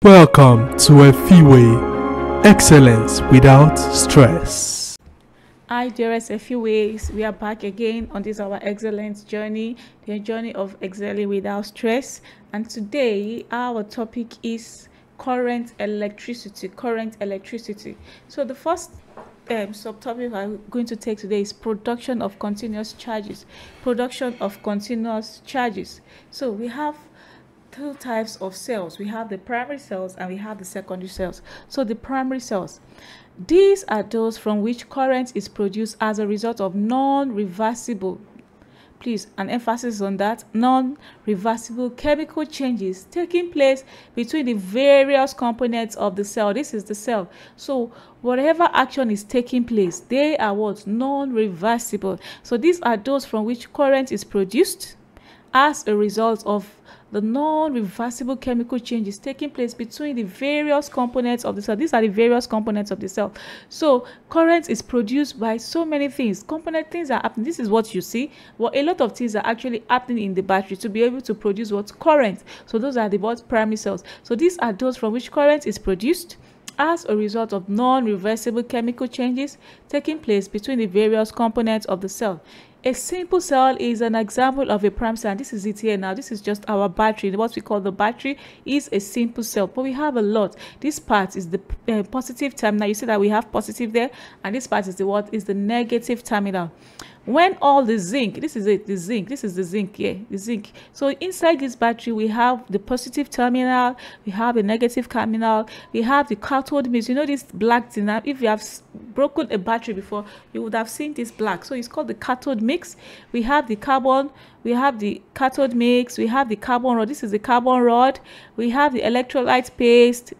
Welcome to Efiwe, excellence without stress. Hi, dearest Efiwe. We are back again on this our excellence journey, the journey of excelling without stress. And today our topic is current electricity. So the first subtopic I'm going to take today is production of continuous charges. So we have two types of cells. We have the primary cells and we have the secondary cells. So the primary cells, these are those from which current is produced as a result of non-reversible, please an emphasis on that, non-reversible chemical changes taking place between the various components of the cell. This is the cell. So whatever action is taking place, they are what? Non-reversible. So these are those from which current is produced as a result of the non-reversible chemical changes taking place between the various components of the cell. These are the various components of the cell. So current is produced by so many things. Things are happening. This is what you see. Well, a lot of things are actually happening in the battery to be able to produce what? Current. So those are the what? Primary cells. So these are those from which current is produced as a result of non-reversible chemical changes taking place between the various components of the cell. A simple cell is an example of a primary cell, and this is it here now. This is just our battery. What we call the battery is a simple cell, but we have a lot. This part is the positive terminal. You see that we have positive there, and this part is the what? Is the negative terminal. When all the zinc, this is it, the zinc, this is the zinc here, the zinc. So inside this battery, we have the positive terminal, we have a negative terminal, we have the cathode mix. You know this black thing. Now, if you have broken a battery before, you would have seen this black. So it's called the cathode mix. We have the carbon, we have the cathode mix, we have the carbon rod. This is the carbon rod. We have the electrolyte paste.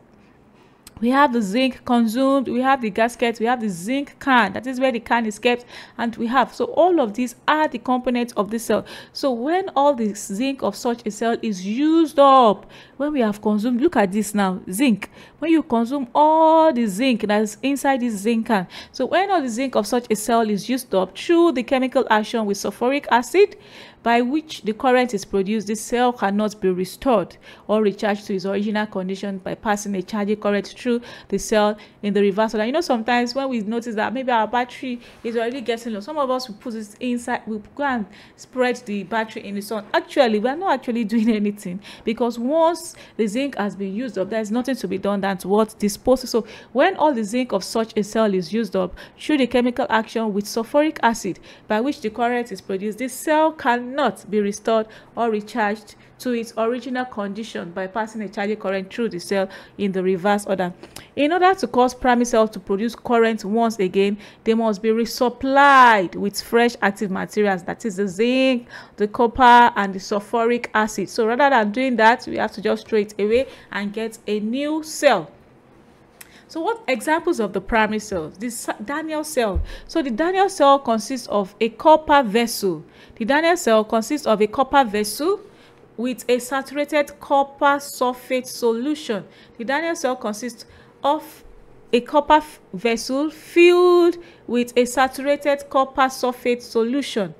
We have the zinc consumed, we have the gasket, we have the zinc can, that is where the can is kept, and we have, so all of these are the components of the cell. So when all the zinc of such a cell is used up, when we have consumed, look at this now, zinc, when you consume all the zinc that is inside this zinc can, so when all the zinc of such a cell is used up through the chemical action with sulfuric acid, by which the current is produced, the cell cannot be restored or recharged to its original condition by passing a charging current through the cell in the reverse order. You know, sometimes when we notice that maybe our battery is already getting low, some of us will put it inside, we go and spread the battery in the sun. Actually, we are not actually doing anything, because once the zinc has been used up, there is nothing to be done than to what? Dispose. So when all the zinc of such a cell is used up through the chemical action with sulfuric acid, by which the current is produced, this cell cannot be restored or recharged to its original condition by passing a charging current through the cell in the reverse order. In order to cause primary cells to produce current once again, they must be resupplied with fresh active materials, that is the zinc, the copper, and the sulfuric acid. So rather than doing that, we have to just throw it away and get a new cell. So what examples of the primary cells? This Daniell cell. So the Daniell cell consists of a copper vessel. The Daniell cell consists of a copper vessel with a saturated copper sulfate solution. The Daniell cell consists of a copper vessel filled with a saturated copper sulfate solution,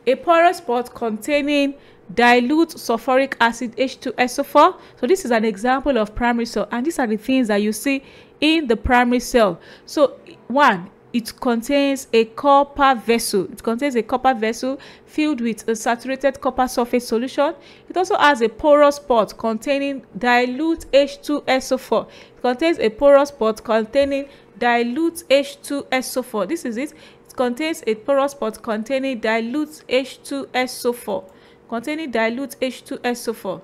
a porous pot containing dilute sulfuric acid H2SO4. So this is an example of primary cell, and these are the things that you see in the primary cell. So one, it contains a copper vessel. It contains a copper vessel filled with a saturated copper sulfate solution. It also has a porous pot containing dilute H2SO4. It contains a porous pot containing dilute H2SO4. This is it. It contains a porous pot containing dilute H2SO4. Containing dilute H2SO4.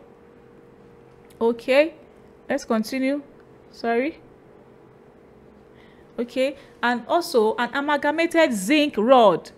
Okay, let's continue. Sorry. Okay, and also an amalgamated zinc rod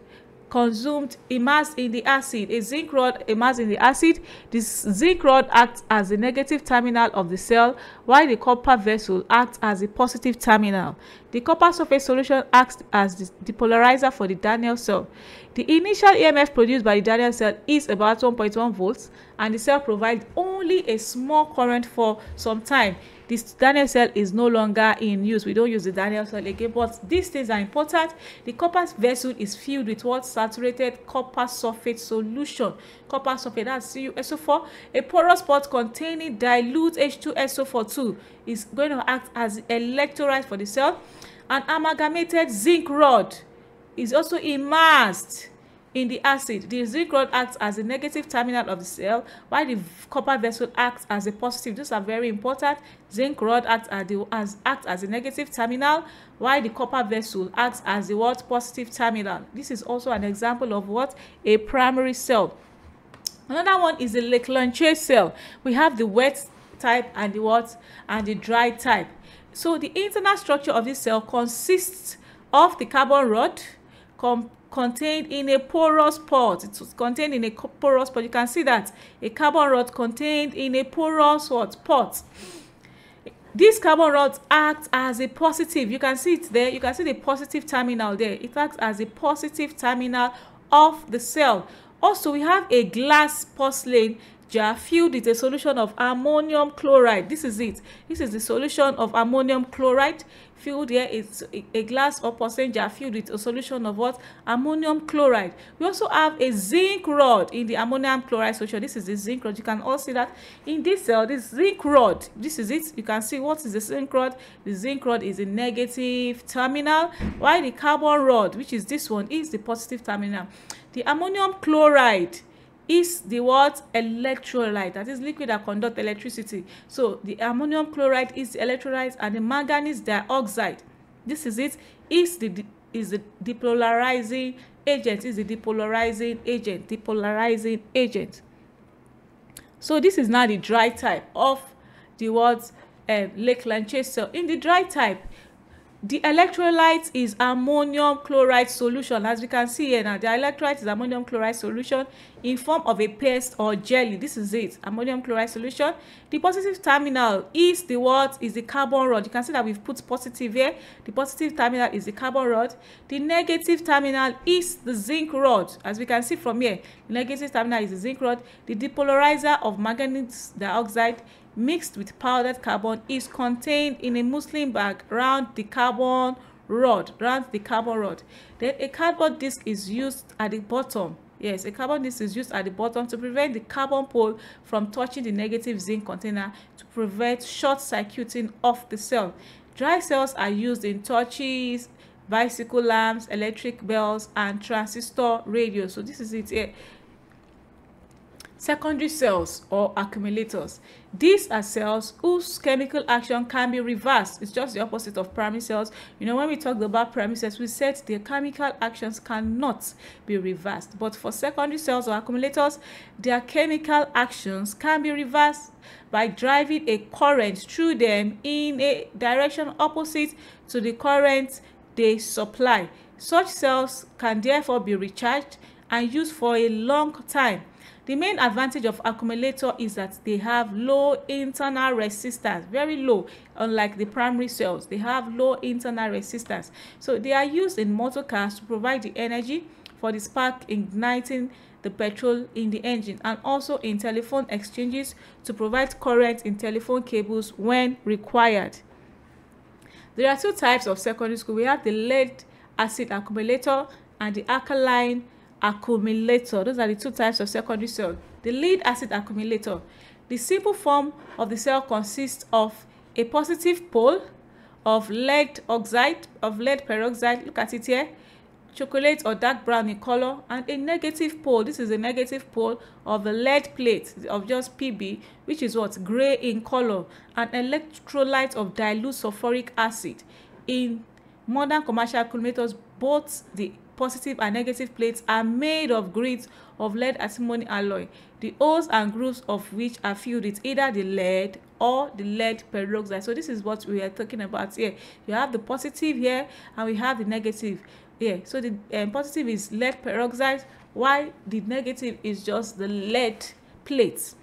consumed immersed in the acid. A zinc rod immersed in the acid. This zinc rod acts as the negative terminal of the cell, while the copper vessel acts as the positive terminal. The copper sulfate solution acts as the depolarizer for the Daniell cell. The initial EMF produced by the Daniell cell is about 1.1 volts, and the cell provides only a small current for some time. This Daniell cell is no longer in use. We don't use the Daniell cell again, but these things are important. The copper vessel is filled with what? Saturated copper sulfate solution. Copper sulfate, that's CuSO4. A porous pot containing dilute H2SO4 is going to act as electrolyte for the cell. An amalgamated zinc rod is also immersed in the acid. The zinc rod acts as the negative terminal of the cell, while the copper vessel acts as a positive. These are very important. Zinc rod acts as a negative terminal, while the copper vessel acts as the what? Positive terminal. This is also an example of what? A primary cell. Another one is the Leclanché cell. We have the wet type and the what? And the dry type. So the internal structure of this cell consists of the carbon rod contained in a porous pot. It was contained in a porous pot. You can see that a carbon rod contained in a porous pot. These carbon rods act as a positive. You can see it there. You can see the positive terminal there. It acts as a positive terminal of the cell. Also, we have a glass porcelain jar filled with a solution of ammonium chloride. This is it. This is the solution of ammonium chloride filled here. It's a glass or porcelain jar filled with a solution of what? Ammonium chloride. We also have a zinc rod in the ammonium chloride solution. This is the zinc rod. You can all see that in this cell. This zinc rod, this is it. You can see what is the zinc rod. The zinc rod is a negative terminal, while the carbon rod, which is this one, is the positive terminal. The ammonium chloride is the what? Electrolyte. That is liquid that conduct electricity. So the ammonium chloride is the electrolyte, and the manganese dioxide, this is it, is the depolarizing agent. Is the depolarizing agent. So this is now the dry type of the what? Leclanché cell. In the dry type, the electrolyte is ammonium chloride solution. As we can see here now, the electrolyte is ammonium chloride solution in form of a paste or jelly. This is it, ammonium chloride solution. The positive terminal is the what? Is the carbon rod. You can see that we've put positive here. The positive terminal is the carbon rod. The negative terminal is the zinc rod. As we can see from here, the negative terminal is the zinc rod. The depolarizer of manganese dioxide mixed with powdered carbon is contained in a muslin bag around the carbon rod. Then a cardboard disc is used at the bottom. Yes, a carbon disc is used at the bottom to prevent the carbon pole from touching the negative zinc container, to prevent short circuiting of the cell. Dry cells are used in torches, bicycle lamps, electric bells, and transistor radios. So this is it here. Secondary cells or accumulators. These are cells whose chemical action can be reversed. It's just the opposite of primary cells. You know, when we talked about primary cells, we said their chemical actions cannot be reversed. But for secondary cells or accumulators, their chemical actions can be reversed by driving a current through them in a direction opposite to the current they supply. Such cells can therefore be recharged and used for a long time. The main advantage of accumulator is that they have low internal resistance, very low, unlike the primary cells. They have low internal resistance. So they are used in motor cars to provide the energy for the spark igniting the petrol in the engine, and also in telephone exchanges to provide current in telephone cables when required. There are two types of secondary school. We have the lead acid accumulator and the alkaline accumulator. Those are the two types of secondary cell. The lead acid accumulator, the simple form of the cell consists of a positive pole of lead peroxide, look at it here, chocolate or dark brown in color, and a negative pole. This is a negative pole of the lead plate of just Pb, which is what? Gray in color. An electrolyte of dilute sulfuric acid. In modern commercial accumulators, both the positive and negative plates are made of grids of lead antimony alloy, the holes and grooves of which are filled with either the lead or the lead peroxide. So this is what we are talking about here. You have the positive here and we have the negative here. So the positive is lead peroxide, while the negative is just the lead plates.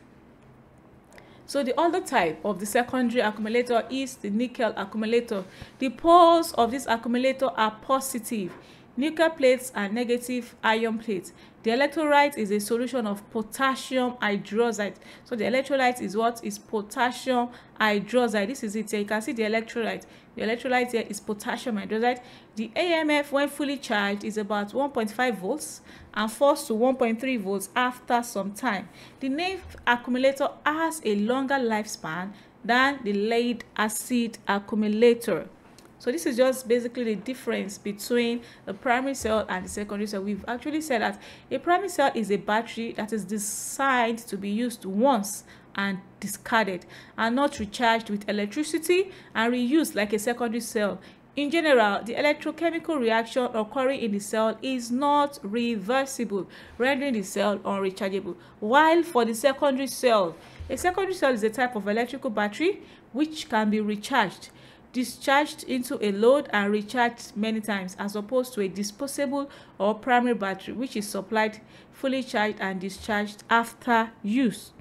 So the other type of the secondary accumulator is the nickel accumulator. The poles of this accumulator are positive. Nickel plates are negative ion plates. The electrolyte is a solution of potassium hydroxide. So the electrolyte is what? Is potassium hydroxide. This is it here. You can see the electrolyte. The electrolyte here is potassium hydroxide. The AMF, when fully charged, is about 1.5 volts and falls to 1.3 volts after some time. The NAFE accumulator has a longer lifespan than the lead acid accumulator. So this is just basically the difference between the primary cell and the secondary cell. We've actually said that a primary cell is a battery that is designed to be used once and discarded, and not recharged with electricity and reused like a secondary cell. In general, the electrochemical reaction occurring in the cell is not reversible, rendering the cell unrechargeable. While for the secondary cell, a secondary cell is a type of electrical battery which can be recharged, discharged into a load and recharged many times, as opposed to a disposable or primary battery which is supplied, fully charged and discharged after use.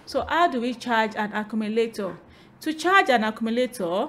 So how do we charge an accumulator? To charge an accumulator,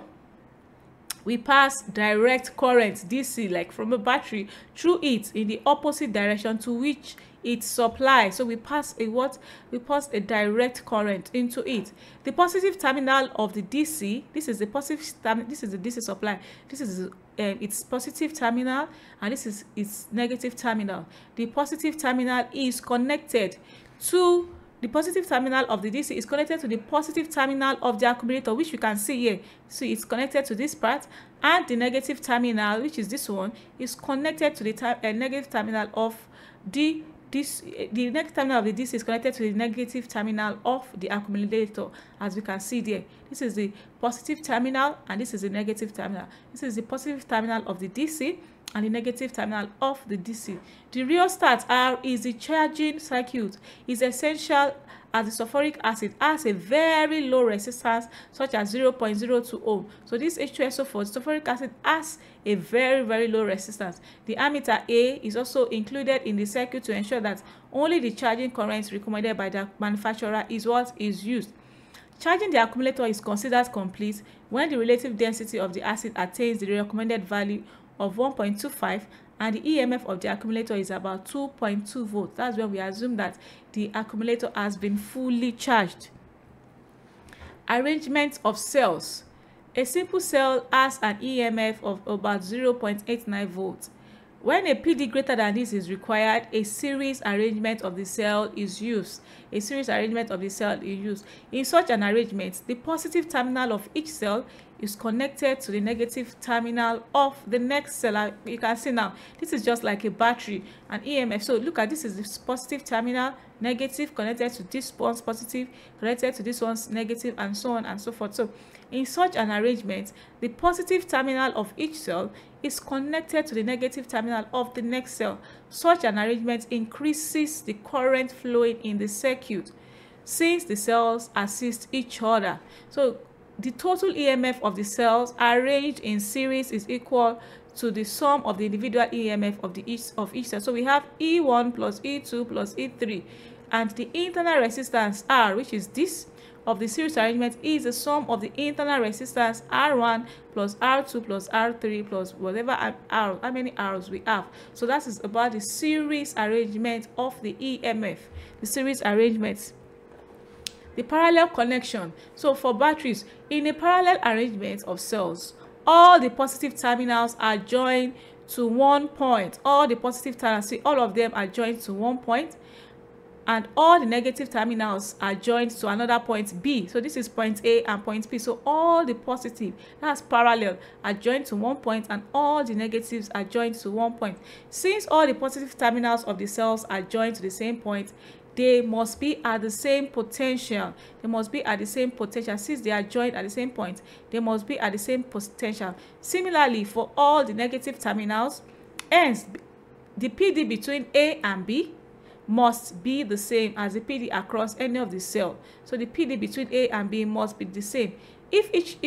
we pass direct current DC, like from a battery, through it in the opposite direction to which it supplies. So we pass a what? We pass a direct current into it. The positive terminal of the DC, this is the positive this is the DC supply. This is its positive terminal, and this is its negative terminal. The positive terminal is connected to the positive terminal of the DC is connected to the positive terminal of the accumulator, which you can see here. So it's connected to this part, and the negative terminal, which is this one, is connected to the negative terminal of the negative terminal of the DC is connected to the negative terminal of the accumulator, as we can see there. This is the positive terminal and this is the negative terminal. This is the positive terminal of the DC and the negative terminal of the DC. The rheostat R is the charging circuit. Is essential as the sulfuric acid has a very low resistance, such as 0.02 ohm. So this H2SO4, sulfuric acid, has a very low resistance. The ammeter A is also included in the circuit to ensure that only the charging current recommended by the manufacturer is what is used. Charging the accumulator is considered complete when the relative density of the acid attains the recommended value of 1.25 and the EMF of the accumulator is about 2.2 volts. That's when we assume that the accumulator has been fully charged. Arrangement of cells. A simple cell has an EMF of about 0.89 volts. When a PD greater than this is required, a series arrangement of the cell is used. A series arrangement of the cell is used. In such an arrangement, the positive terminal of each cell is connected to the negative terminal of the next cell. You can see now, this is just like a battery, an EMF. So look at this, is the positive terminal, negative connected to this one's positive, connected to this one's negative, and so on and so forth. So in such an arrangement, the positive terminal of each cell is connected to the negative terminal of the next cell. Such an arrangement increases the current flowing in the circuit since the cells assist each other. So the total EMF of the cells arranged in series is equal to the sum of the individual EMF of each cell. So we have E1 plus E2 plus E3, and the internal resistance R, which is this of the series arrangement, is the sum of the internal resistance R1 plus R2 plus R3 plus whatever R, how many R's we have. So that is about the series arrangement of the EMF, the series arrangement. The parallel connection. So for batteries, in a parallel arrangement of cells, all the positive terminals are joined to one point. All the positive terminals, see, all of them are joined to one point, and all the negative terminals are joined to another point B. So this is point A and point B. So all the positive, that's parallel, are joined to one point, and all the negatives are joined to one point. Since all the positive terminals of the cells are joined to the same point, they must be at the same potential. They must be at the same potential. Since they are joined at the same point, they must be at the same potential. Similarly, for all the negative terminals, hence the PD between A and B must be the same as the PD across any of the cell. So the PD between A and B must be the same. If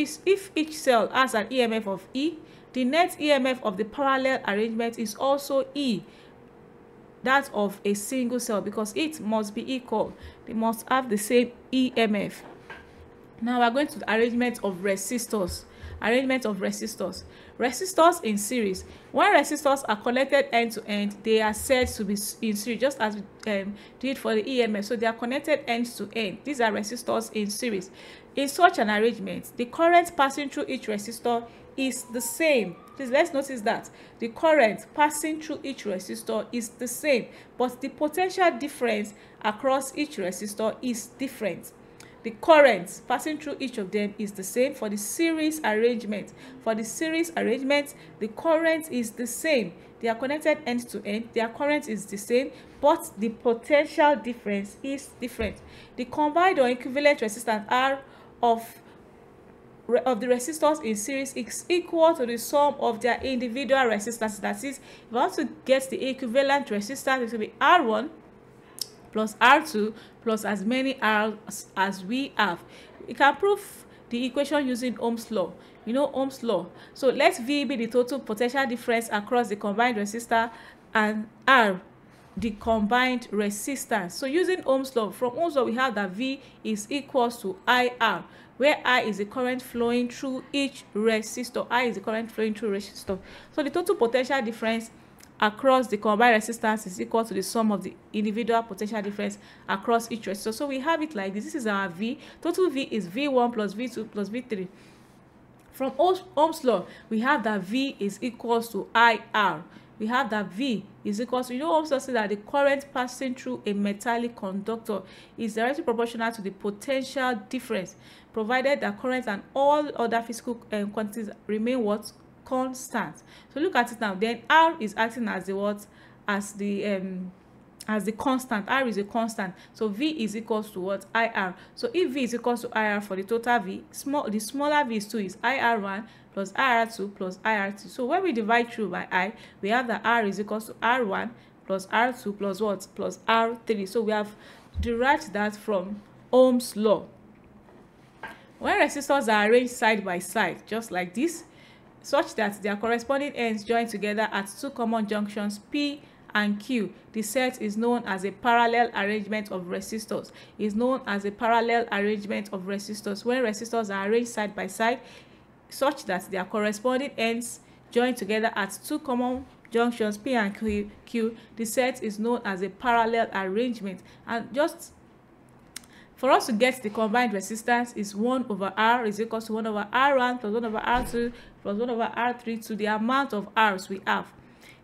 each cell has an EMF of E, the net EMF of the parallel arrangement is also E, that of a single cell, because it must be equal. They must have the same EMF. Now we are going to the arrangement of resistors. Arrangement of resistors. Resistors in series. When resistors are connected end to end, they are said to be in series, just as we did for the EMF. So they are connected end to end. These are resistors in series. In such an arrangement, the current passing through each resistor is the same. Please let's notice that the current passing through each resistor is the same, but the potential difference across each resistor is different. The current passing through each of them is the same for the series arrangement. For the series arrangement, the current is the same. They are connected end to end. Their current is the same, but the potential difference is different. The combined or equivalent resistance R of the resistors in series is equal to the sum of their individual resistances. That is, if you want to get the equivalent resistance, it will be R1 plus R2 plus as many R's as we have. We can prove the equation using Ohm's law. You know Ohm's law. So let V be the total potential difference across the combined resistor and R the combined resistance. So using Ohm's law, from Ohm's law we have that V is equals to IR, where I is the current flowing through each resistor. I is the current flowing through resistor. So the total potential difference across the combined resistance is equal to the sum of the individual potential difference across each resistor. So we have it like this. This is our V. Total V is V1 plus V2 plus V3. From Ohm's law, we have that V is equals to IR. We have that V is equals to, you know, Ohm's law says that the current passing through a metallic conductor is directly proportional to the potential difference, provided that current and all other physical quantities remain what? Constant. So look at it now. Then R is acting as the what? As the constant. R is a constant. So V is equals to what? IR. So if V is equals to IR for the total V, the smaller V is 2 is IR1 plus IR2 plus IR2. So when we divide through by I, we have that R is equals to R1 plus R2 plus what? Plus R3. So we have derived that from Ohm's law. When resistors are arranged side by side, just like this, such that their corresponding ends join together at two common junctions P and Q, the set is known as a parallel arrangement of resistors. Is known as a parallel arrangement of resistors. When resistors are arranged side by side, such that their corresponding ends join together at two common junctions P and Q, the set is known as a parallel arrangement. And just for us to get the combined resistance is 1 over R is equals to 1 over R1 plus 1 over R2 plus 1 over R3 to the amount of R's we have.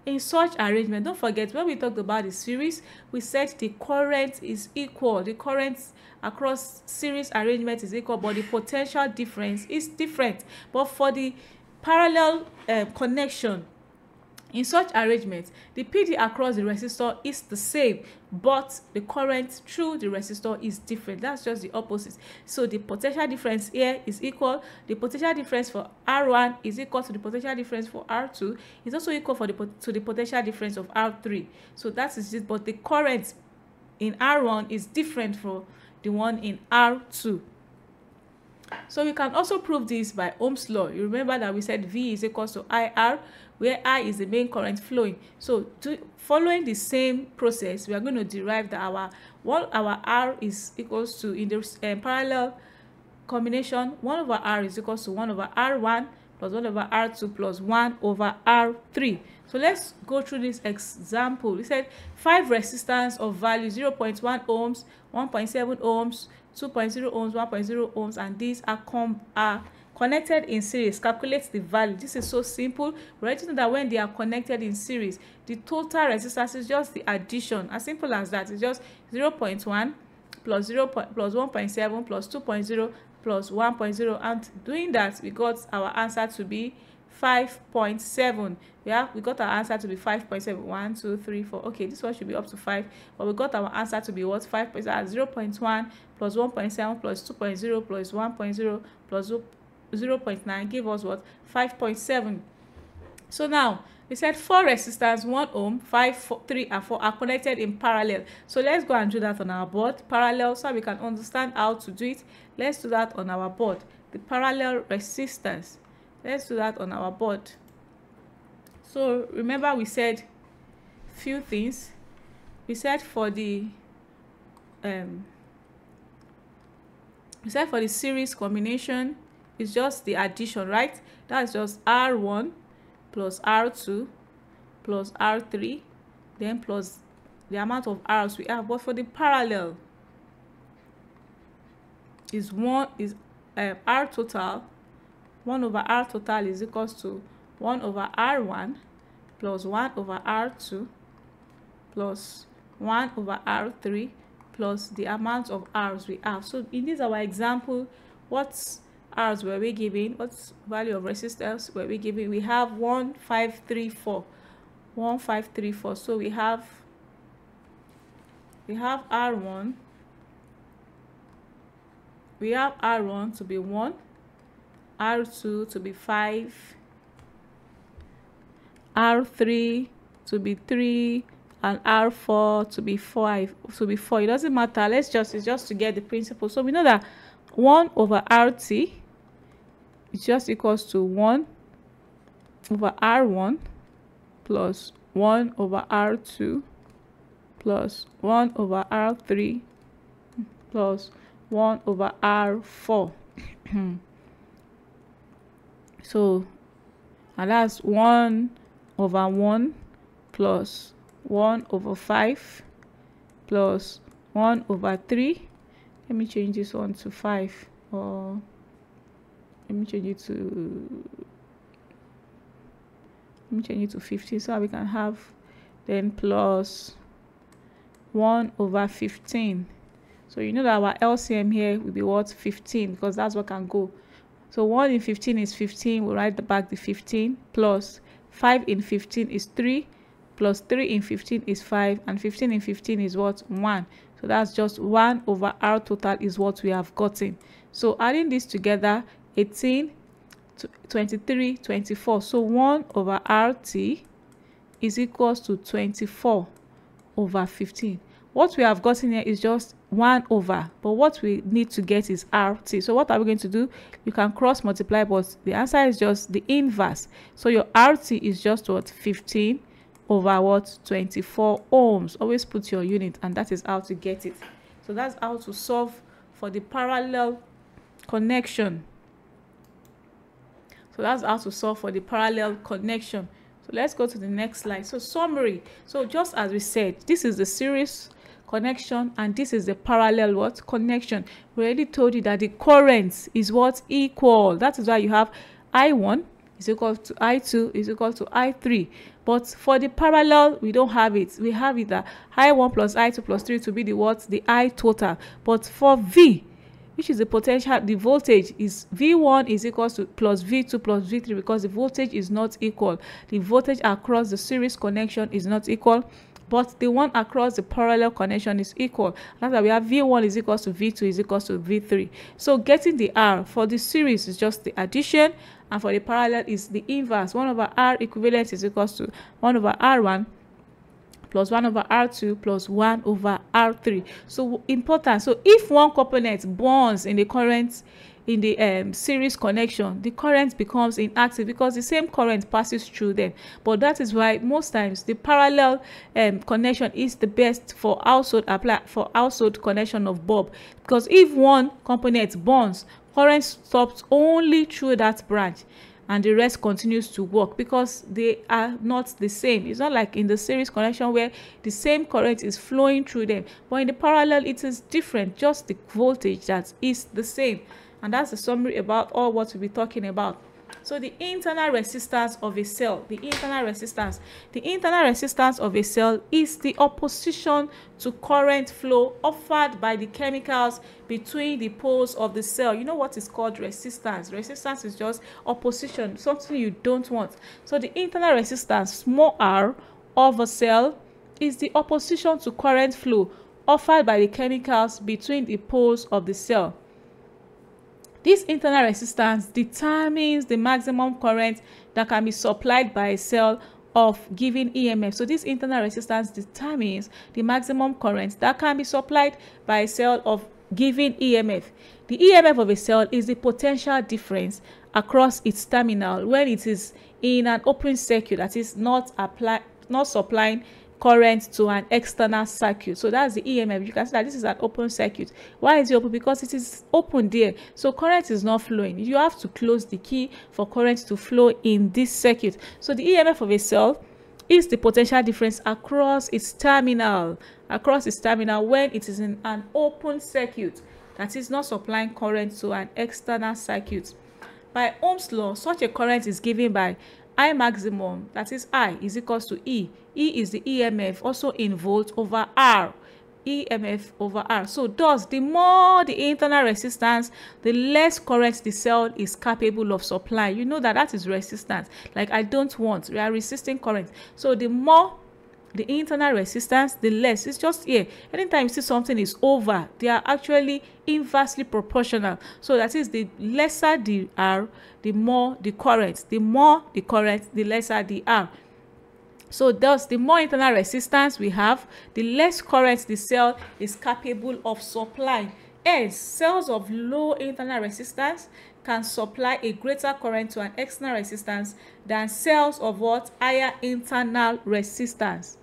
In such arrangement, don't forget, when we talked about the series, we said the current is equal. The current across series arrangement is equal, but the potential difference is different. But for the parallel connection, in such arrangement, the PD across the resistor is the same, but the current through the resistor is different. That's just the opposite. So the potential difference here is equal. The potential difference for R1 is equal to the potential difference for R2. It's also equal to the potential difference of R3. So that is it. But the current in R1 is different from the one in R2. So we can also prove this by Ohm's law. You remember that we said V is equal to IR, where I is the main current flowing. So following the same process, we are going to derive that our R is equals to, in the parallel combination, 1 over R is equals to 1 over R1 plus 1 over R2 plus 1 over R3. So let's go through this example. We said 5 resistance of value 0.1 ohms, 1.7 ohms, 2.0 ohms, 1.0 ohms, and these are connected in series. Calculate the value. This is so simple. We already know that when they are connected in series, the total resistance is just the addition. As simple as that. It's just 0.1 plus 0 plus 1.7 plus 2.0 plus 1.0, and doing that, we got our answer to be 5.7. We got our answer to be 5.7. 1, 2, 3, 4. Okay, this one should be up to 5, but we got our answer to be what? 5.7. 0.1 plus 1.7 plus 2.0 plus 1.0 plus 0.9 give us what? 5.7. So now we said 4 resistors, 1 ohm, 5, 4, 3 and 4 are connected in parallel. So let's go and do that on our board. Parallel, so we can understand how to do it. Let's do that on our board. The parallel resistance. Let's do that on our board. So remember, we said few things. We said for the We said for the series combination, it's just the addition, right? That's just R1 plus R2 plus R3, then plus the amount of R's we have. But for the parallel, is R total, 1 over R total is equals to 1 over R1 plus 1 over R2 plus 1 over R3 plus the amount of R's we have. So in this our example, what R's were we given? What value of resistance were we given? We have 1534. 1534. So we have R1. We have R1 to be 1, R2 to be 5, R3 to be 3, and R4 to be 5, It doesn't matter. It's just to get the principle. So we know that 1 over RT is just equals to 1 over R1 plus 1 over R2 plus 1 over R3 plus 1 over R4. So, and that's 1 over 1 plus 1 over 5 plus 1 over 3. Let me change this one to 5, or let me change it to 15, so we can have then plus 1 over 15. So you know that our LCM here will be what? 15, because that's what can go. So 1 in 15 is 15. We'll write back the 15 plus 5 in 15 is 3 plus 3 in 15 is 5, and 15 in 15 is what? 1. So that's just 1 over R total is what we have gotten. So adding this together, 18, 23, 24. So 1 over RT is equals to 24 over 15. What we have gotten here is just 1 over, but what we need to get is RT. So what are we going to do? You can cross multiply, but the answer is just the inverse. So your RT is just what? 15 over what? 24 ohms. Always put your unit, and that is how to get it. So that's how to solve for the parallel connection. So that's how to solve for the parallel connection. So let's go to the next slide. So summary. So just as we said, this is the series connection and this is the parallel what? Connection. We already told you that the current is what? Equal. That is why you have I1 is equal to I2 is equal to I3. But for the parallel, we don't have it. We have it that I1 plus I2 plus 3 to be the what? The I total. But for V, which is the potential, the voltage is V1 is equal to plus V2 plus V3, because the voltage is not equal. The voltage across the series connection is not equal, but the one across the parallel connection is equal. That's why we have V1 is equal to V2 is equal to V3. So getting the R for the series is just the addition, and for the parallel is the inverse. 1 over R equivalent is equal to 1 over R1 plus 1 over R2 plus 1 over R3. So important. So if one component bonds in the current in the series connection, the current becomes inactive because the same current passes through them. But that is why most times the parallel connection is the best for household connection of bulb, because if one component bonds, current stops only through that branch and the rest continues to work, because they are not the same. It's not like in the series connection where the same current is flowing through them, but in the parallel it is different, just the voltage that is the same. And that's the summary about all what we'll be talking about. So the internal resistance of a cell, the internal resistance of a cell is the opposition to current flow offered by the chemicals between the poles of the cell. You know what is called resistance? Resistance is just opposition, something you don't want. So the internal resistance, small r, of a cell is the opposition to current flow offered by the chemicals between the poles of the cell. This internal resistance determines the maximum current that can be supplied by a cell of given EMF. So this internal resistance determines the maximum current that can be supplied by a cell of given EMF. The EMF of a cell is the potential difference across its terminal when it is in an open circuit, that is not supplying current to an external circuit. So that's the EMF. You can see that this is an open circuit. Why is it open? Because it is open there, so current is not flowing. You have to close the key for current to flow in this circuit. So the EMF of a cell is the potential difference across its terminal when it is in an open circuit that is not supplying current to an external circuit. By Ohm's law, such a current is given by I maximum, that is I, is equals to E. E is the EMF, also in volts, over R. EMF over R. So thus, the more the internal resistance, the less current the cell is capable of supplying. You know that that is resistance. Like I don't want, we are resisting current. So the more the internal resistance, the less. It's just here. Anytime you see something is over, they are actually inversely proportional. So that is, the lesser the R, the more the current. The more the current, the lesser the R. So thus, the more internal resistance we have, the less current the cell is capable of supplying. Hence, cells of low internal resistance can supply a greater current to an external resistance than cells of what? Higher internal resistance.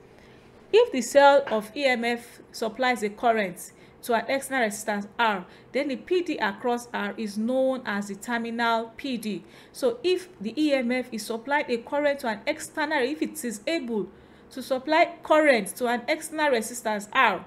If the cell of EMF supplies a current to an external resistance R, then the PD across R is known as the terminal PD. So if the EMF is supplied a current to an external, if it is able to supply current to an external resistance R,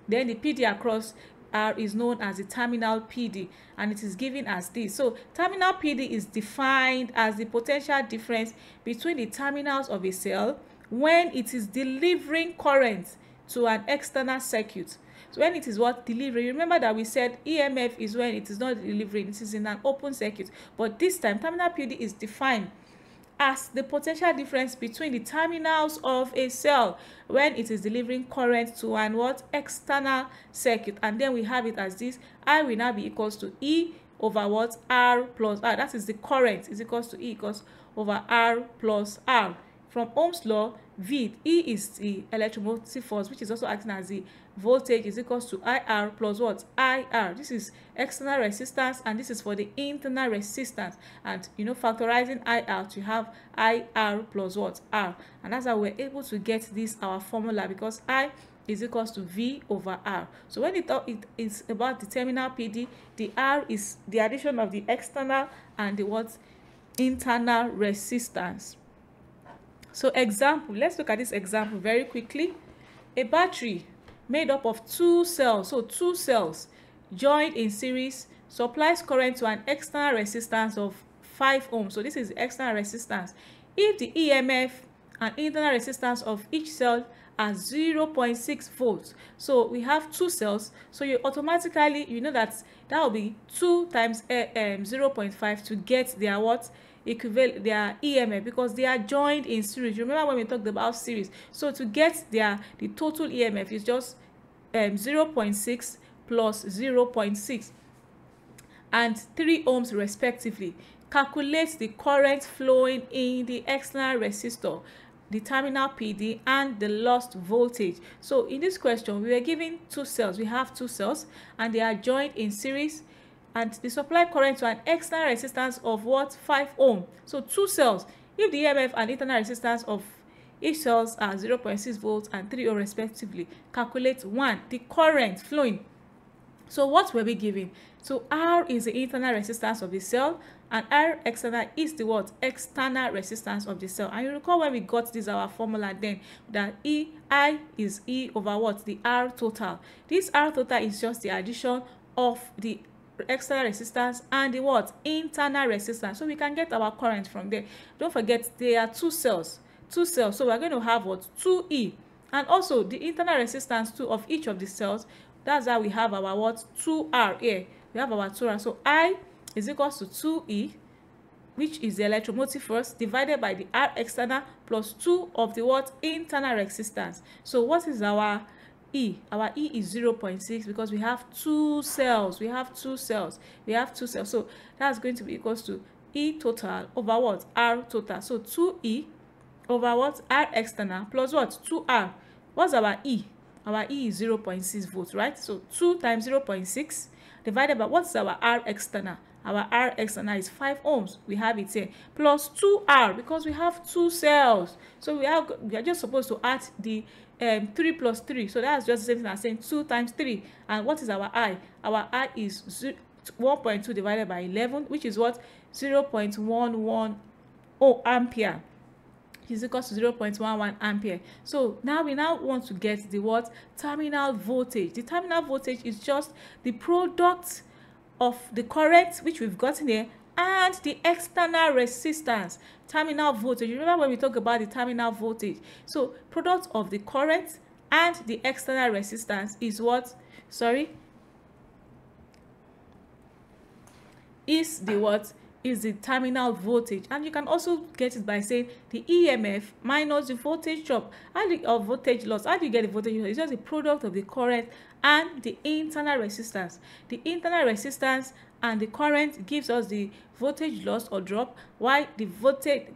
then the PD across R is known as the terminal PD, and it is given as this. So terminal PD is defined as the potential difference between the terminals of a cell when it is delivering current to an external circuit. So when it is what? Delivering. Remember that we said EMF is when it is not delivering, it is in an open circuit. But this time, terminal PD is defined as the potential difference between the terminals of a cell when it is delivering current to an what? External circuit. And then we have it as this. I will now be equals to E over what? R plus R. That is the current is equals to E equals over R plus R. From Ohm's law, V, E is the electromotive force, which is also acting as the voltage, is equals to IR plus what? IR. This is external resistance, and this is for the internal resistance. And you know, factorizing IR to have IR plus what? R. And that's how we're able to get this our formula, because I is equals to V over R. So when it is about the terminal PD, the R is the addition of the external and the what? Internal resistance. So example, let's look at this example very quickly. A battery made up of two cells, so two cells joined in series, supplies current to an external resistance of 5 ohms. So this is the external resistance. If the EMF and internal resistance of each cell are 0.6 volts, so we have two cells, so you automatically, you know that will be 2 times 0.5 to get their what? Equivalent, their EMF, because they are joined in series. Remember when we talked about series? So to get the total EMF is just 0.6 plus 0.6 and 3 ohms respectively. Calculate the current flowing in the external resistor, the terminal PD, and the lost voltage. So in this question, we were given two cells. We have two cells and they are joined in series, and they supply current to an external resistance of what? 5 ohm. So two cells. If the EMF and internal resistance of each cells are 0.6 volts and 3 ohm respectively, calculate 1, the current flowing. So what were we given? So R is the internal resistance of the cell, and R external is the what? External resistance of the cell. And you recall when we got this our formula then, that I is E over what? The R total. This R total is just the addition of the external resistance and the what? Internal resistance. So we can get our current from there. Don't forget there are two cells. So we're going to have what? 2E, and also the internal resistance too of each of the cells. That's how we have our what? 2R here. We have our 2R. So I is equals to 2E, which is the electromotive force, divided by the R external plus 2 of the what? Internal resistance. So what is our E? Our E is 0.6 because we have two cells. So that's going to be equals to E total over what? R total. So 2E over what? R external plus what? 2R. What's our E? Our E is 0.6 volts, right? So 2 times 0.6 divided by what's our R external? Our R external is 5 ohms. We have it here. Plus 2R because we have two cells. So we are just supposed to add the 3 plus 3, so that's just the same thing as saying 2 times 3. And what is our I? Our I is 1.2 divided by 11, which is what? 0.11 ampere, is equal to 0.11 ampere. So now we want to get the what? Terminal voltage. The terminal voltage is just the product of the current which we've gotten here and the external resistance. Terminal voltage, you remember when we talk about the terminal voltage? So product of the current and the external resistance is what? Is the what? Is the terminal voltage. And you can also get it by saying the EMF minus the voltage drop or voltage loss. How do you get the voltage loss? It's just the product of the current and the internal resistance. The internal resistance and the current gives us the voltage loss or drop, while the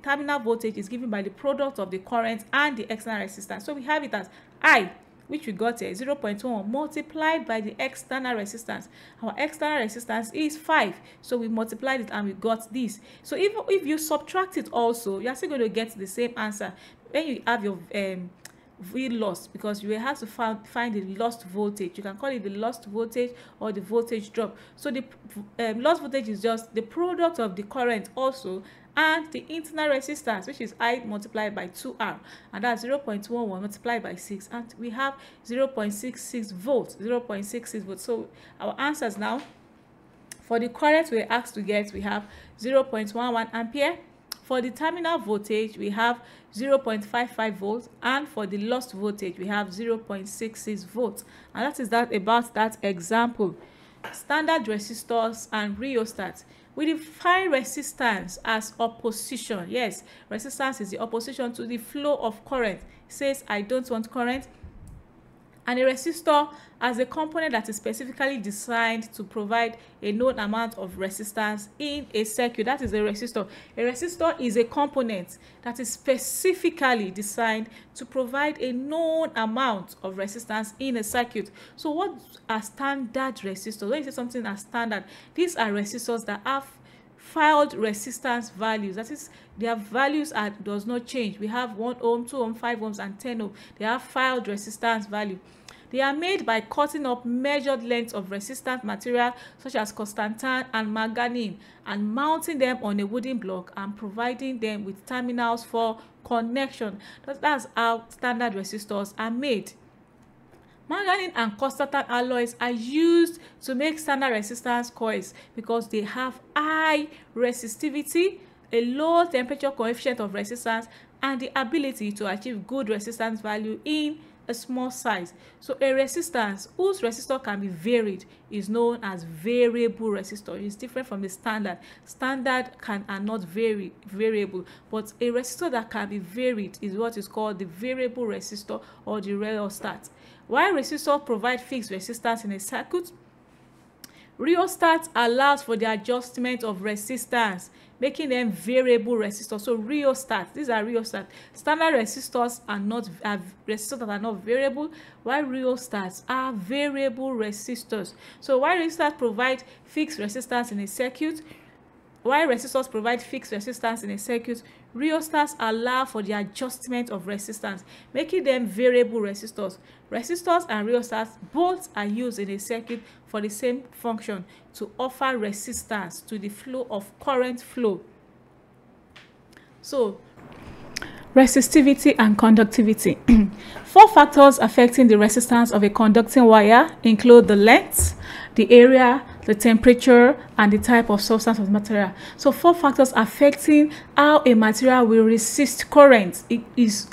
terminal voltage is given by the product of the current and the external resistance. So we have it as I, which we got here, 0.1 multiplied by the external resistance. Our external resistance is 5, so we multiplied it and we got this. So even if you subtract it also, you're still going to get the same answer when you have your V loss, because you will have to find the lost voltage. You can call it the lost voltage or the voltage drop. So the lost voltage is just the product of the current also and the internal resistance, which is I multiplied by 2R, and that's 0.11 multiplied by 6, and we have 0.66 volts. 0.66 volts. So our answers now, for the current we're asked to get, we have 0.11 ampere. For the terminal voltage, we have 0.55 volts, and for the lost voltage, we have 0.66 volts. And that is about that example. Standard resistors and rheostats. We define resistance as opposition. Yes, resistance is the opposition to the flow of current. It says I don't want current. And a resistor as a component that is specifically designed to provide a known amount of resistance in a circuit. That is a resistor. A resistor is a component that is specifically designed to provide a known amount of resistance in a circuit. So what are standard resistors? When you say something as standard, these are resistors that have filed resistance values. That is, their values does not change. We have 1 ohm, 2 ohm, 5 ohms, and 10 ohm. They have filed resistance value. They are made by cutting up measured lengths of resistant material such as constantan and manganese and mounting them on a wooden block and providing them with terminals for connection. That's how standard resistors are made. Manganese and constantan alloys are used to make standard resistance coils because they have high resistivity, a low temperature coefficient of resistance, and the ability to achieve good resistance value in a small size. So a resistance whose resistor can be varied is known as variable resistor. It's different from the standard. Standard are not variable, but a resistor that can be varied is what is called the variable resistor or the rheostat. While resistors provide fixed resistance in a circuit, rheostat allows for the adjustment of resistance, making them variable resistors. So rheostat, these are rheostat. Standard resistors are resistors that are not variable, while rheostats are variable resistors. So while resistors provide fixed resistance in a circuit, rheostats allow for the adjustment of resistance, making them variable resistors. Resistors and rheostats both are used in a circuit for the same function, to offer resistance to the flow of current flow. So, resistivity and conductivity. 4 factors affecting the resistance of a conducting wire include the length, the area, the temperature, and the type of substance of the material. So 4 factors affecting how a material will resist current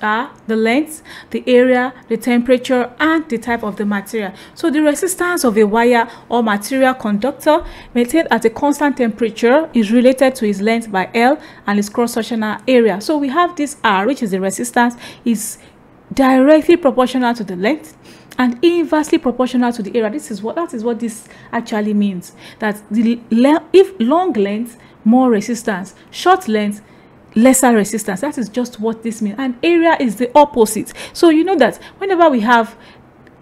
are the length, the area, the temperature, and the type of the material. So the resistance of a wire or material conductor maintained at a constant temperature is related to its length by L and its cross-sectional area. So we have this R, which is the resistance, is directly proportional to the length and inversely proportional to the area. That is what this actually means. That if long length, more resistance, short length, lesser resistance. That is just what this means. And area is the opposite. So you know that whenever we have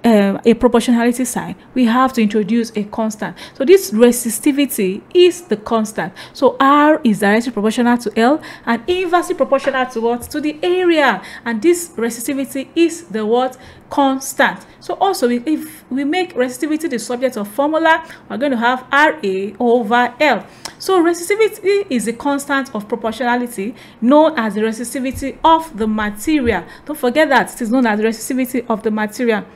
a proportionality sign, we have to introduce a constant. So this resistivity is the constant. So R is directly proportional to L and inversely proportional to what? To the area. And this resistivity is the what? Constant. So also, if we make resistivity the subject of formula, we're going to have RA over L. So resistivity is a constant of proportionality known as the resistivity of the material. Don't forget that it is known as the resistivity of the material.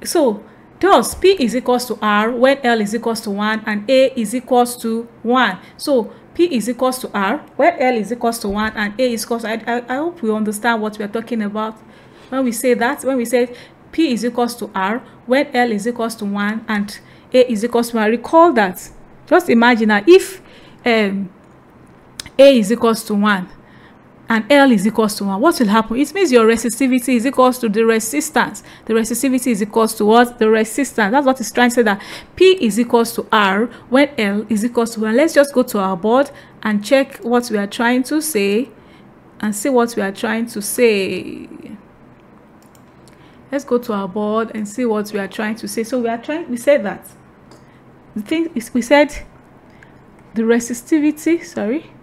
So thus P is equals to R when L is equals to 1 and A is equals to 1. So P is equals to R when L is equals to 1 and A is equals to, I hope you understand what we are talking about when we say that. When we say P is equals to R when L is equals to 1 and A is equals to 1. Recall that. Just imagine that if A is equals to 1 and L is equals to 1, what will happen? It means your resistivity is equals to the resistance. The resistivity is equals to what? The resistance. That's what it's trying to say, that P is equals to R when L is equals to 1. Let's just go to our board and check what we are trying to say and see what we are trying to say. Let's go to our board and see what we are trying to say. So we said that the thing is, we said the resistivity, sorry.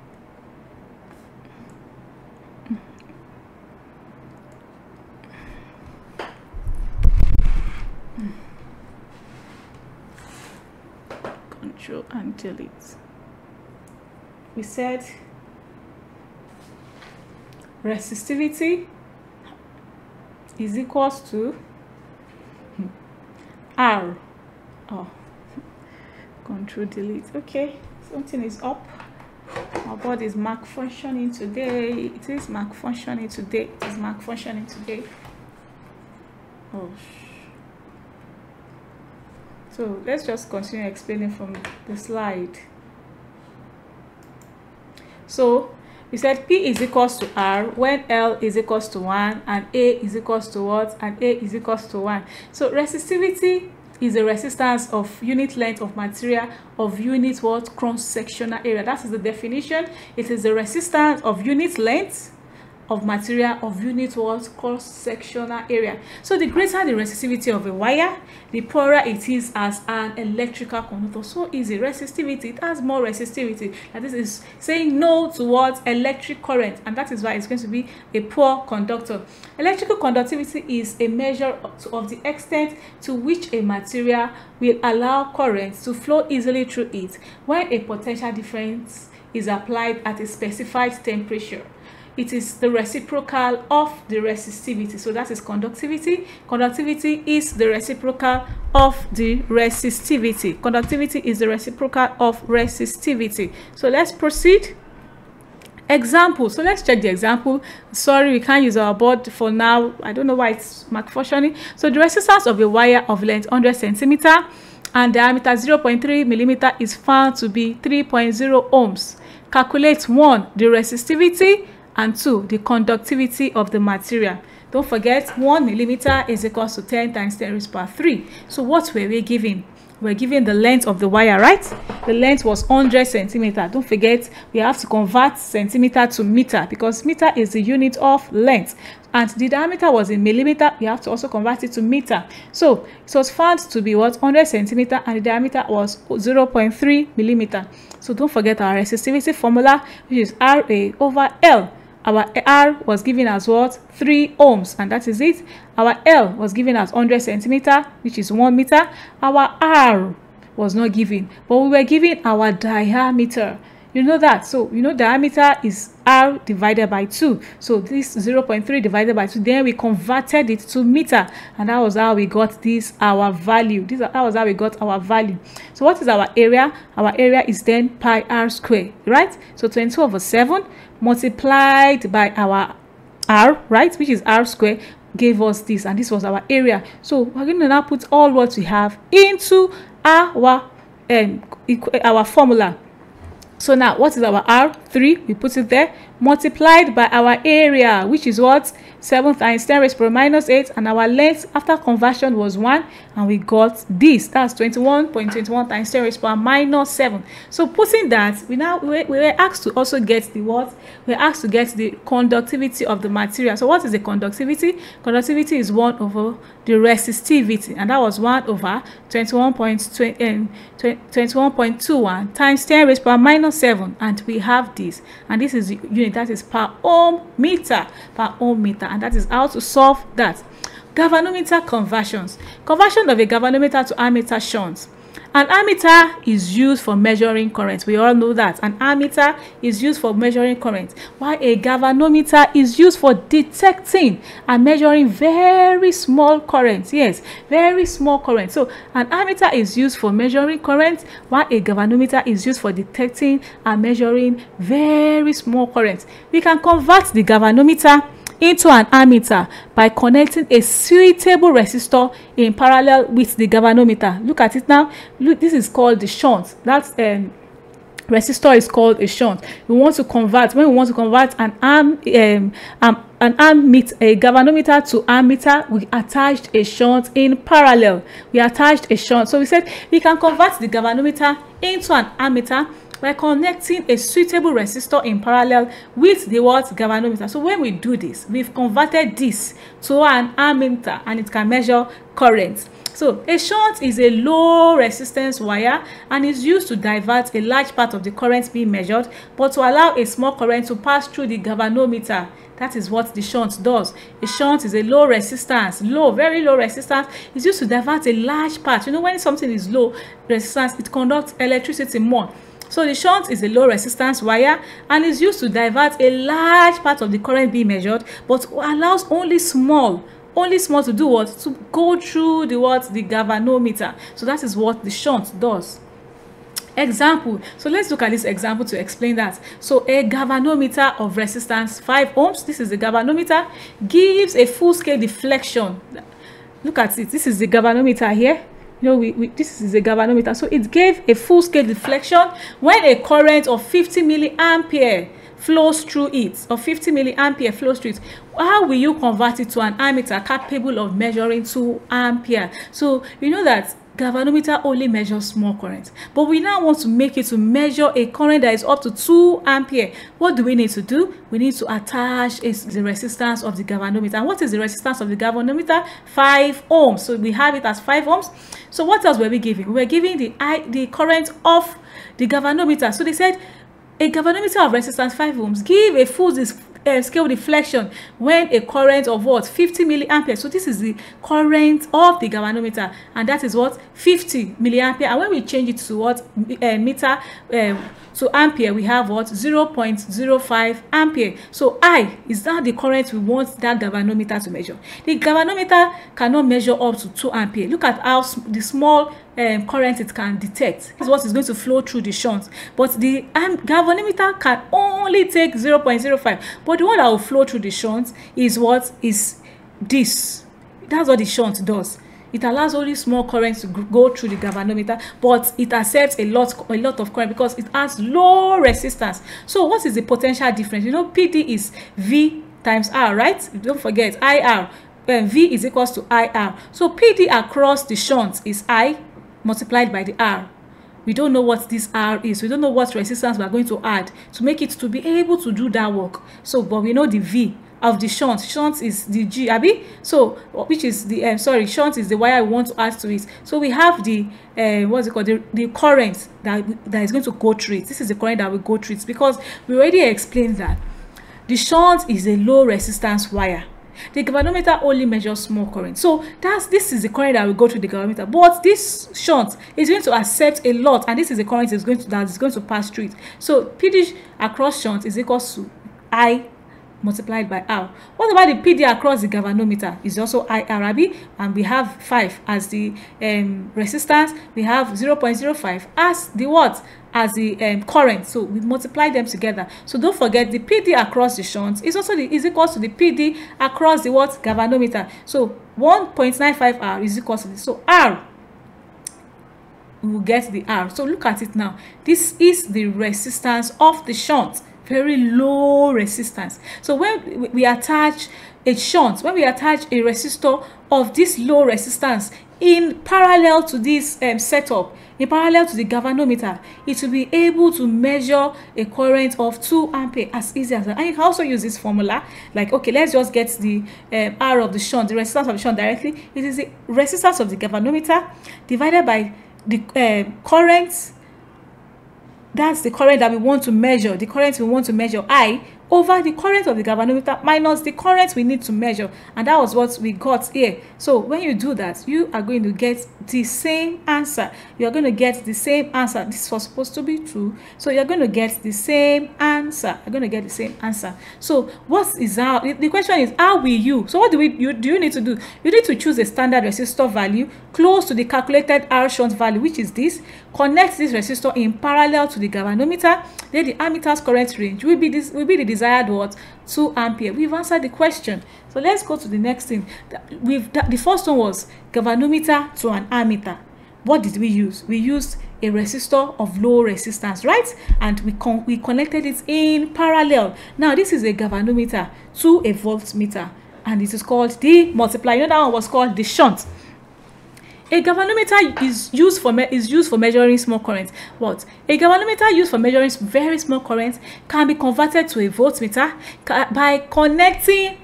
Control and delete. We said resistivity is equals to R. Oh, control delete. Okay, something is up. Our board is malfunctioning today. It is malfunctioning today. It is malfunctioning today. Oh. So let's just continue explaining from the slide. So we said P is equals to R when L is equals to 1 and A is equals to what? And A is equals to 1. So resistivity is a resistance of unit length of material of unit what? Cross-sectional area. That is the definition. It is the resistance of unit length of material of unit what? Cross-sectional area. So the greater the resistivity of a wire, the poorer it is as an electrical conductor. So easy. Resistivity, it has more resistivity. And this is saying no towards electric current, and that is why it's going to be a poor conductor. Electrical conductivity is a measure of the extent to which a material will allow current to flow easily through it when a potential difference is applied at a specified temperature. It is the reciprocal of the resistivity. So that is conductivity. Conductivity is the reciprocal of the resistivity. Conductivity is the reciprocal of resistivity. So let's proceed. Example. So let's check the example. Sorry, we can't use our board for now. I don't know why it's malfunctioning. So the resistance of a wire of length 100 centimeter and diameter 0.3 millimeter is found to be 3.0 ohms. Calculate 1, the resistivity, and 2, the conductivity of the material. Don't forget, 1 millimeter is equals to 10 times 10 raised to power 3. So what were we given? We're given the length of the wire, right? The length was 100 centimeter. Don't forget, we have to convert centimeter to meter because meter is the unit of length. And the diameter was in millimeter. We have to also convert it to meter. So it was found to be what? 100 centimeter and the diameter was 0.3 millimeter. So don't forget our resistivity formula, which is RA over L. Our R was given as what? 3 ohms, and that is it. Our L was given as 100 centimeter, which is 1 meter. Our R was not given, but we were given our diameter. You know that. So, you know, diameter is R divided by 2. So, this 0.3 divided by 2, then we converted it to meter. And that was how we got this, our value. That was how we got our value. So, what is our area? Our area is then pi R squared, right? So, 22 over 7 multiplied by our R, right? Which is R squared, gave us this. And this was our area. So, we're going to now put all what we have into our formula. So now what is our R? 3, we put it there, multiplied by our area, which is what? 7 times 10 raised to the power minus 8, and our length after conversion was 1, and we got this. That's 21.21 times 10 raised to the power minus 7. So putting that, we were asked to also get the what? We were asked to get the conductivity of the material. So what is the conductivity? Conductivity is 1 over the resistivity, and that was 1 over 21.21 times 10 raised to the power minus 7, and we have this, and this is the unit, that is per ohm meter, and that is how to solve that. Galvanometer conversions. Conversion of a galvanometer to ammeter shunt. An ammeter is used for measuring current. We all know that an ammeter is used for measuring current, while a galvanometer is used for detecting and measuring very small currents. Yes, very small current. So an ammeter is used for measuring current, while a galvanometer is used for detecting and measuring very small currents. We can convert the galvanometer into an ammeter by connecting a suitable resistor in parallel with the galvanometer. Look at it now. Look, this is called the shunt. That's resistor is called a shunt. When we want to convert an galvanometer to ammeter, we attached a shunt in parallel. So we said we can convert the galvanometer into an ammeter by connecting a suitable resistor in parallel with the galvanometer. So when we do this, we've converted this to an ammeter, and it can measure current. So a shunt is a low resistance wire and is used to divert a large part of the current being measured, but to allow a small current to pass through the galvanometer. That is what the shunt does. A shunt is a low resistance, very low resistance. It's used to divert a large part. You know, when something is low resistance, it conducts electricity more. So the shunt is a low resistance wire and is used to divert a large part of the current being measured, but allows only small to do what? To go through the galvanometer. So that is what the shunt does. Example. So let's look at this example to explain that. So a galvanometer of resistance 5 ohms, this is the galvanometer, gives a full scale deflection. Look at it. This is the galvanometer here. You know, this is a galvanometer. So it gave a full scale deflection when a current of 50 milliampere flows through it, How will you convert it to an ammeter capable of measuring 2 ampere? So you know that galvanometer only measures small current, but we now want to make it to measure a current that is up to 2 ampere. What do we need to do? We need to attach the resistance of the galvanometer. And what is the resistance of the galvanometer? 5 ohms. So we have it as 5 ohms. So what else were we giving? We were giving the current of the galvanometer. So they said a galvanometer of resistance 5 ohms give a full scale deflection when a current of 50 milliampere. So this is the current of the galvanometer, and that is 50 milliampere. And when we change it to meter to ampere, we have 0.05 ampere. So I is that the current we want that galvanometer to measure. The galvanometer cannot measure up to 2 ampere. Look at how the small current it can detect. This is what is going to flow through the shunt, but the galvanometer can only take 0.05. But the one that will flow through the shunt is this. That's what the shunt does. It allows only small currents to go through the galvanometer, but it accepts a lot of current because it has low resistance. So what is the potential difference? You know, PD is V times R, right? Don't forget IR. V is equals to IR. So PD across the shunt is I multiplied by the R. We don't know what this R is. We don't know what resistance we are going to add to make it to be able to do that work. So, but we know the V of the shunt. Shunt is the G, Abi. So, which is the shunt is the wire we want to add to it. So we have the what's it called? The current that is going to go through it. This is the current that will go through it because we already explained that the shunt is a low resistance wire. The galvanometer only measures small current. So this is the current that will go through the galvanometer. But this shunt is going to accept a lot, and this is the current that is going to pass through it. So PD across shunt is equals to I multiplied by R. What about the PD across the galvanometer? Is also IRB, and we have 5 as the resistance. We have 0.05 as the what? As the current. So we multiply them together. So don't forget the PD across the shunt is also is equals to the PD across the what? Galvanometer. So 1.95 R is equals to this. So R we will get the R. So look at it now. This is the resistance of the shunt, very low resistance. So when we attach a shunt, when we attach a resistor of this low resistance in parallel to this setup, in parallel to the galvanometer, it will be able to measure a current of 2 ampere as easy as that. And you can also use this formula, like, okay, let's just get the R of the shunt, the resistance of the shunt directly. It is the resistance of the galvanometer divided by the current. That's the current that we want to measure, the current we want to measure, I, over the current of the galvanometer minus the current we need to measure. And that was what we got here. So when you do that, you are going to get the same answer. You are going to get the same answer. This was supposed to be true. So you're going to get the same answer. You're going to get the same answer. So what is our, the question is, how will you? So what do you need to do? You need to choose a standard resistor value close to the calculated R shunt value, which is this. Connect this resistor in parallel to the galvanometer. Then the ammeter's current range will be the desired what? 2 ampere. We've answered the question. So let's go to the next thing. The first one was galvanometer to an ammeter. What did we use? We used a resistor of low resistance, right? And we connected it in parallel. Now this is a galvanometer to a voltmeter, and it is called the multiplier. You know that one was called the shunt. A galvanometer is used for measuring small currents. What? A galvanometer used for measuring very small currents can be converted to a voltmeter by connecting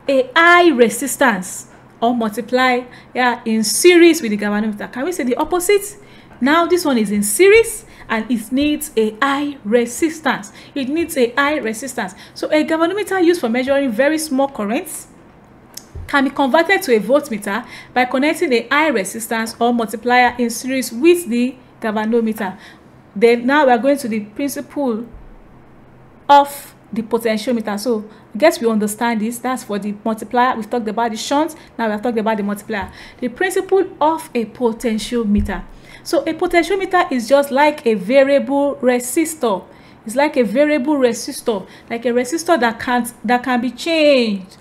a high resistance or multiplier in series with the galvanometer. Can we say the opposite? Now this one is in series and it needs a high resistance. It needs a high resistance. So a galvanometer used for measuring very small currents can be converted to a voltmeter by connecting a high resistance or multiplier in series with the galvanometer. Then now we are going to the principle of the potentiometer. So I guess we understand this. That's for the multiplier. We've talked about the shunt. Now we have talked about the multiplier. The principle of a potentiometer. So a potentiometer is just like a variable resistor. It's like a variable resistor, like a resistor that can be changed.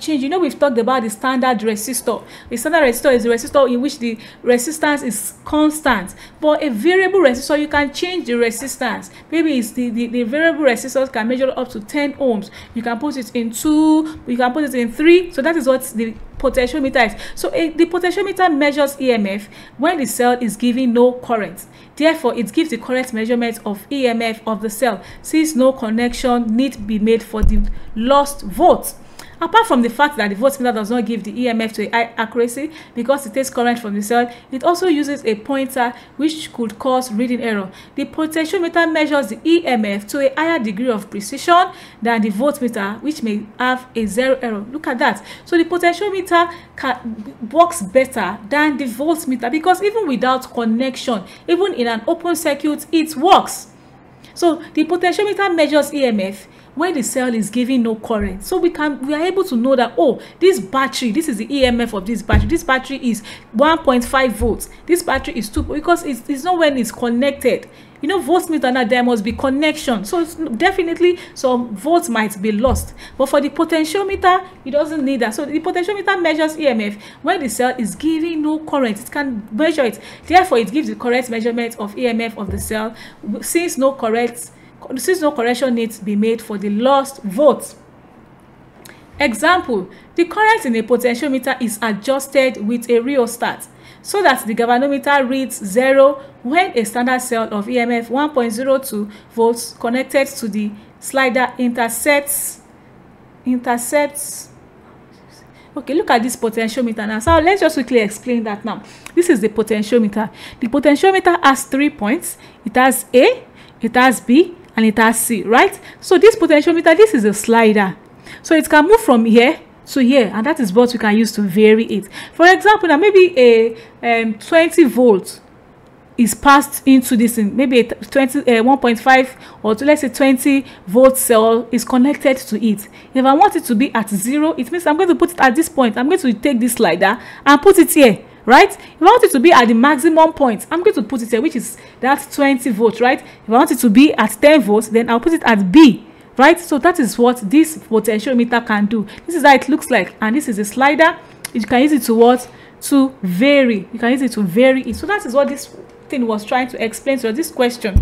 You know, we've talked about the standard resistor. The standard resistor is a resistor in which the resistance is constant. But a variable resistor, you can change the resistance. Maybe it's the variable resistors can measure up to 10 ohms. You can put it in 2, you can put it in 3. So that is what the potentiometer is. So the potentiometer measures EMF when the cell is giving no current. Therefore, it gives the correct measurement of EMF of the cell, since no connection need be made for the lost volt. Apart from the fact that the voltmeter does not give the EMF to a high accuracy because it takes current from the cell, it also uses a pointer which could cause reading error. The potentiometer measures the EMF to a higher degree of precision than the voltmeter, which may have a 0 error. Look at that. So the potentiometer works better than the voltmeter because even without connection, even in an open circuit, it works. So the potentiometer measures EMF when the cell is giving no current. So we are able to know that, oh, this battery, this is the EMF of this battery. This battery is 1.5 volts. This battery is 2, because it's not when it's connected. You know, voltmeter now, there must be connection. So definitely some volts might be lost. But for the potentiometer, it doesn't need that. So the potentiometer measures EMF when the cell is giving no current. It can measure it. Therefore, it gives the correct measurement of EMF of the cell, since no correction needs to be made for the lost volts. Example: the current in a potentiometer is adjusted with a rheostat so that the galvanometer reads 0 when a standard cell of EMF 1.02 volts connected to the slider intercepts. Okay, look at this potentiometer now. So let's just quickly explain that now. This is the potentiometer. The potentiometer has 3 points. It has A, it has B, and it has C, right? So this potentiometer, this is a slider. So it can move from here to here, and that is what we can use to vary it. For example, now maybe a 20 volt is passed into this thing. Maybe a 1.5 or let's say 20 volt cell is connected to it. If I want it to be at 0, it means I'm going to put it at this point. I'm going to take this slider and put it here, right? If I want it to be at the maximum point, I'm going to put it here, which is that 20 volts, right? If I want it to be at 10 volts, then I'll put it at B, right? So that is what this potentiometer can do. This is how it looks like, and this is a slider. You can use it to what? To vary. You can use it to vary it. So that is what this thing was trying to explain to us, this question.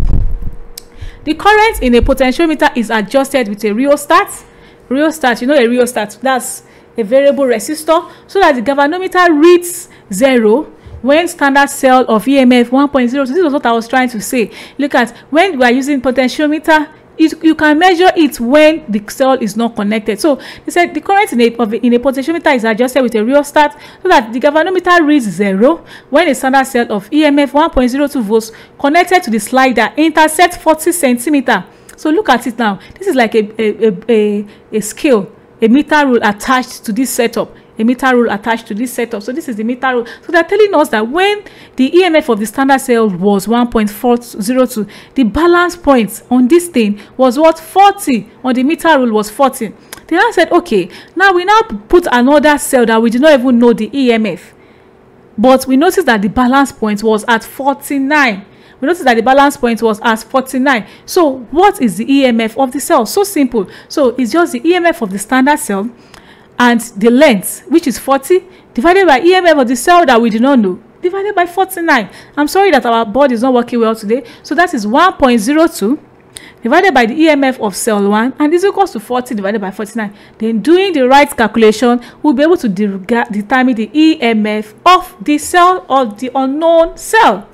The current in a potentiometer is adjusted with a rheostat. Rheostat, you know a rheostat, that's a variable resistor, so that the galvanometer reads 0 when standard cell of EMF 1.0. So this was what I was trying to say. Look at when we are using potentiometer, you can measure it when the cell is not connected. So they said the current in a potentiometer is adjusted with a rheostat so that the galvanometer reads 0 when a standard cell of EMF 1.02 volts connected to the slider intersects 40 centimeter. So look at it now. This is like a scale, a meter rule attached to this setup. A meter rule attached to this setup. So this is the meter rule. So they're telling us that when the EMF of the standard cell was 1.402, the balance point on this thing was what? 40. On the meter rule was 40. They now said, okay, now we now put another cell that we did not even know the EMF. But we noticed that the balance point was at 49. We noticed that the balance point was at 49. So what is the EMF of the cell? So simple. So it's just the EMF of the standard cell and the length, which is 40, divided by EMF of the cell that we do not know, divided by 49. I'm sorry that our board is not working well today. So that is 1.02 divided by the EMF of cell 1, and is equals to 40 divided by 49. Then doing the right calculation, we'll be able to determine the EMF of the cell or the unknown cell.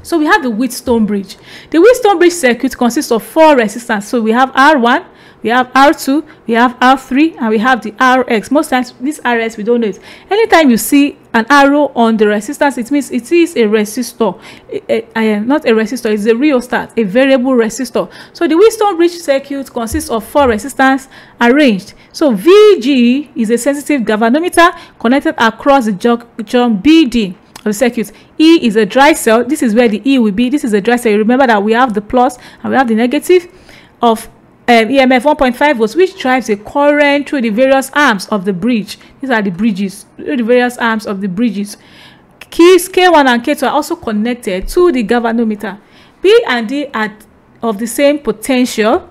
So we have the Wheatstone bridge. The Wheatstone bridge circuit consists of 4 resistors. So we have R1, we have R2, we have R3, and we have the RX. Most times this RX we don't know it. Anytime you see an arrow on the resistance, it means it is a resistor. Not a resistor, it's a rheostat, a variable resistor. So the Wheatstone bridge circuit consists of 4 resistors arranged. So VG is a sensitive galvanometer connected across the junction BD of the circuit. E is a dry cell. This is where the E will be. This is a dry cell. You remember that we have the plus and we have the negative of EMF 1.5 volts, which drives a current through the various arms of the bridge. These are the bridges, the various arms of the bridges. Keys K1 and K2 are also connected to the galvanometer. P and D are of the same potential.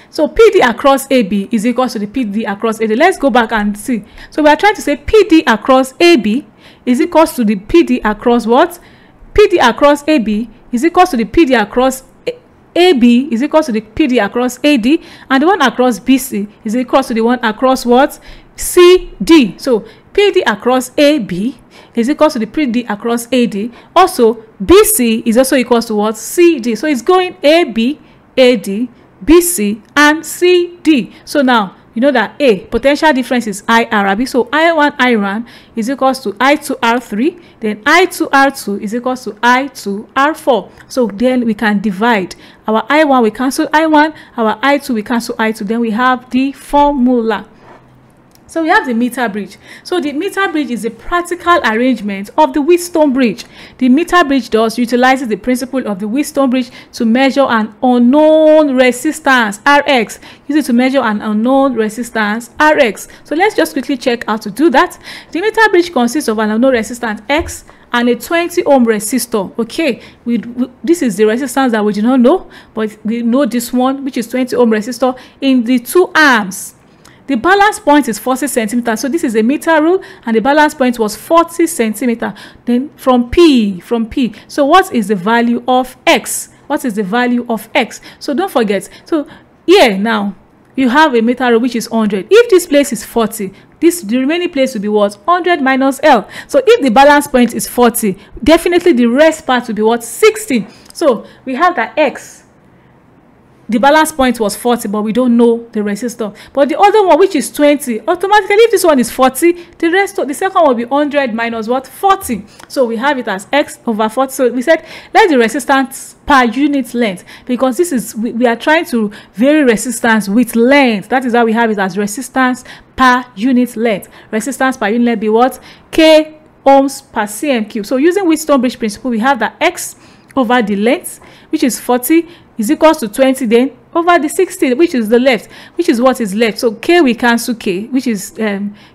So PD across AB is equal to the PD across AD. Let's go back and see. So we are trying to say PD across AB is equal to the PD across what? PD across AB is equal to the PD across AB is equal to the PD across AD, and the one across BC is equal to the one across what? CD. So PD across AB is equal to the PD across AD. Also BC is also equal to what? CD. So it's going AB, AD, BC, and CD. So now you know that A, potential difference is IRB. So I1 I1 is equals to I2 R3. Then I2 R2 is equals to I2 R4. So then we can divide. Our I1 we cancel I1. Our I2 we cancel I2. Then we have the formula. So we have the meter bridge. So the meter bridge is a practical arrangement of the Wheatstone bridge. The meter bridge utilizes the principle of the Wheatstone bridge to measure an unknown resistance Rx. Use it to measure an unknown resistance Rx. So let's just quickly check how to do that. The meter bridge consists of an unknown resistance X and a 20 ohm resistor. Okay, this is the resistance that we do not know, but we know this one, which is 20 ohm resistor in the 2 arms. The balance point is 40 centimeters. So this is a meter rule, and the balance point was 40 centimeters. Then from P. So what is the value of X? What is the value of X? So don't forget. So here now you have a meter rule which is 100. If this place is 40, the remaining place will be what? 100 minus L. So if the balance point is 40, definitely the rest part will be what? 60. So we have that X. The balance point was 40, but we don't know the resistor. But the other one, which is 20, automatically, if this one is 40, the second one will be 100 minus what? 40. So we have it as X over 40. So we said, let the resistance per unit length, because this is, we are trying to vary resistance with length. That is why we have it as resistance per unit length. Resistance per unit length be what? K ohms per cm cube. So using Wheatstone bridge principle, we have that X over the length, which is 40, is equals to 20 then over the 60, which is the left, which is what is left. So K we cancel K, which is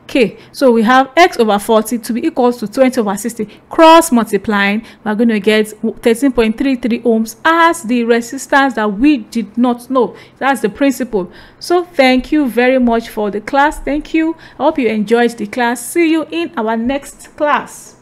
K. So we have X over 40 to be equals to 20 over 60. Cross multiplying, we're going to get 13.33 ohms as the resistance that we did not know. That's the principle. So thank you very much for the class. Thank you. I hope you enjoyed the class. See you in our next class.